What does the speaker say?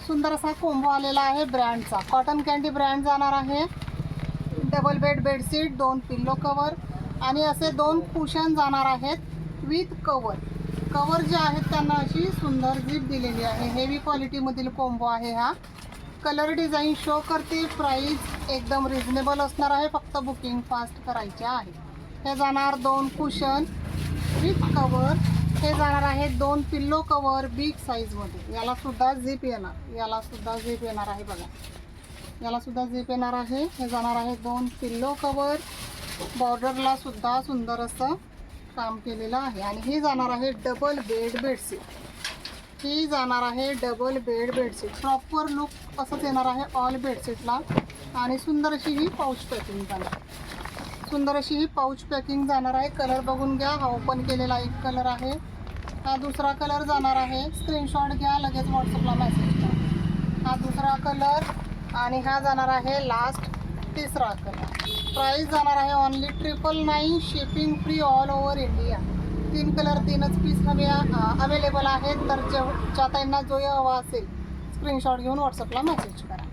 सुंदर असा कोंबो आलेला आहे ब्रँडचा. कॉटन कँडी ब्रँड जाणार आहे. Double bed bedsheet, 2 pillow cover आणि असे 2 कुशन जाणार आहेत विथ कवर. कवर जे आहेत त्यांना अशी सुंदर झीप दिलेली आहे. हेवी क्वालिटीमधील कोंबो आहे हा. कलर डिझाईन शो करते. प्राईस एकदम रिजनेबल असणार आहे. फक्त बुकिंग फास्ट करायचे आहे. हे जाणार 2 कुशन विथ कवर. हे जाणार आहे 2 पिल्लो कवर बिग साईजमध्ये. याला सुद्धा झीप येणार. याला सुद्धा झीप येणार आहे बघा. याला सुद्धा झीप येणार आहे. हे जाणार आहे 2 पिल्लो कवर. बॉर्डरला सुद्धा सुंदर असं काम केलेलं आहे. आणि ही जाणार आहे डबल बेड बेडशीट. ही जाणार आहे double bed bedsheet. Proper look असंच येणार आहे ऑल बेडशीटला. आणि सुंदर अशी ही पाऊच पॅकिंग जाणार. सुंदर अशी ही पाऊच पॅकिंग जाणार आहे. कलर बघून घ्या. हा ओपन केलेला एक कलर आहे. हा दुसरा कलर जाणार आहे. स्क्रीनशॉट घ्या, लगेच व्हॉट्सअपला मेसेज करा. हा दुसरा कलर आणि हा जाणार आहे लास्ट तिसरा कलर. प्राईस जाणार आहे only 999. Shipping free all over India. 3 colour 3च पीस अवेलेबल आहेत. तर ज्या ताईंना जो हवा असेल स्क्रीनशॉट घेऊन व्हॉट्सअपला मेसेज करा.